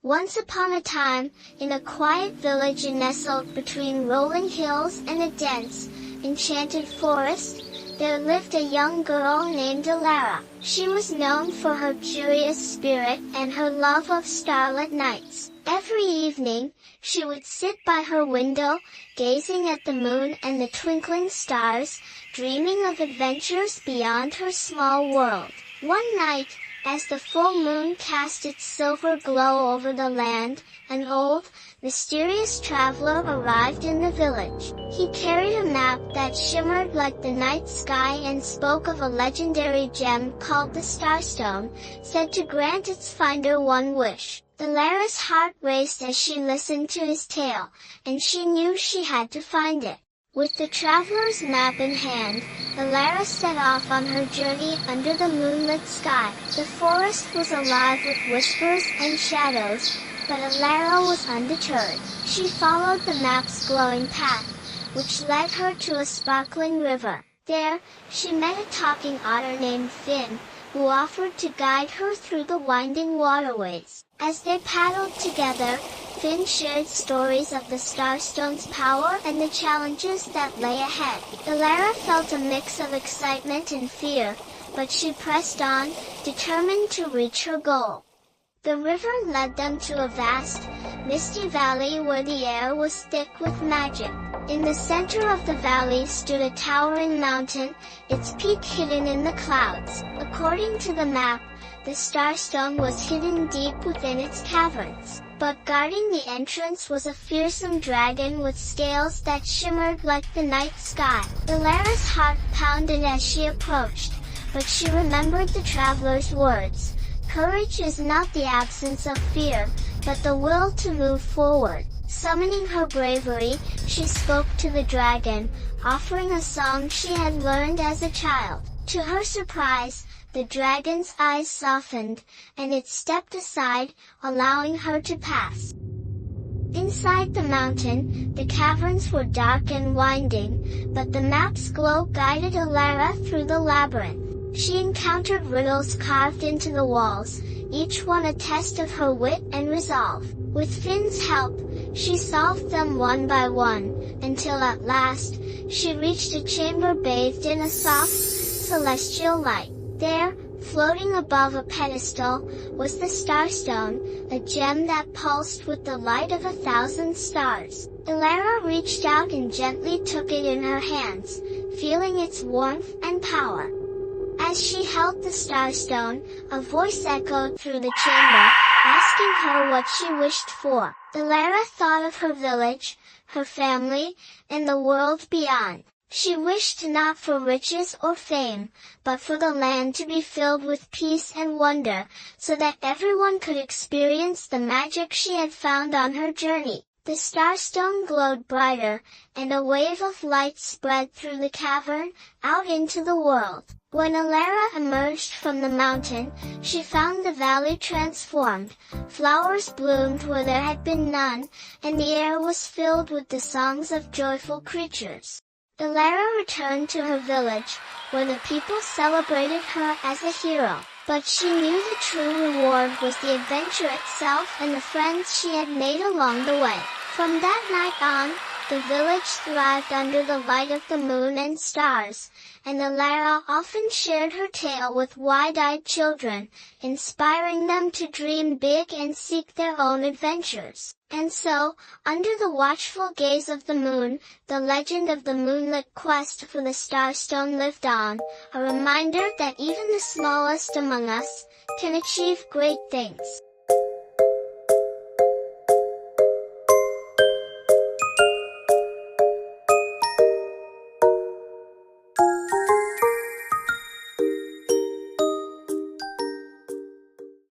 Once upon a time, in a quiet village nestled between rolling hills and a dense, enchanted forest, there lived a young girl named Elara. She was known for her curious spirit and her love of starlit nights. Every evening, she would sit by her window, gazing at the moon and the twinkling stars, dreaming of adventures beyond her small world. One night, as the full moon cast its silver glow over the land, an old, mysterious traveler arrived in the village. He carried a map that shimmered like the night sky and spoke of a legendary gem called the Starstone, said to grant its finder one wish. Elara's heart raced as she listened to his tale, and she knew she had to find it. With the traveler's map in hand, Elara set off on her journey under the moonlit sky. The forest was alive with whispers and shadows, but Elara was undeterred. She followed the map's glowing path, which led her to a sparkling river. There, she met a talking otter named Finn, who offered to guide her through the winding waterways. As they paddled together, Finn shared stories of the Starstone's power and the challenges that lay ahead. Elara felt a mix of excitement and fear, but she pressed on, determined to reach her goal. The river led them to a vast, misty valley where the air was thick with magic. In the center of the valley stood a towering mountain, its peak hidden in the clouds. According to the map, the Starstone was hidden deep within its caverns, but guarding the entrance was a fearsome dragon with scales that shimmered like the night sky. Elara's heart pounded as she approached, but she remembered the traveler's words. Courage is not the absence of fear, but the will to move forward. Summoning her bravery, she spoke to the dragon, offering a song she had learned as a child. To her surprise, the dragon's eyes softened, and it stepped aside, allowing her to pass. Inside the mountain, the caverns were dark and winding, but the map's glow guided Elara through the labyrinth. She encountered riddles carved into the walls, each one a test of her wit and resolve. With Finn's help, she solved them one by one, until at last, she reached a chamber bathed in a soft, celestial light. There, floating above a pedestal, was the Starstone, a gem that pulsed with the light of 1,000 stars. Elara reached out and gently took it in her hands, feeling its warmth and power. As she held the Starstone, a voice echoed through the chamber, asking her what she wished for. Elara thought of her village, her family, and the world beyond. She wished not for riches or fame, but for the land to be filled with peace and wonder, so that everyone could experience the magic she had found on her journey. The Starstone glowed brighter, and a wave of light spread through the cavern, out into the world. When Elara emerged from the mountain, she found the valley transformed. Flowers bloomed where there had been none, and the air was filled with the songs of joyful creatures. Elara returned to her village, where the people celebrated her as a hero. But she knew the true reward was the adventure itself and the friends she had made along the way. From that night on, the village thrived under the light of the moon and stars, and Elara often shared her tale with wide-eyed children, inspiring them to dream big and seek their own adventures. And so, under the watchful gaze of the moon, the legend of the moonlit quest for the Starstone lived on, a reminder that even the smallest among us can achieve great things.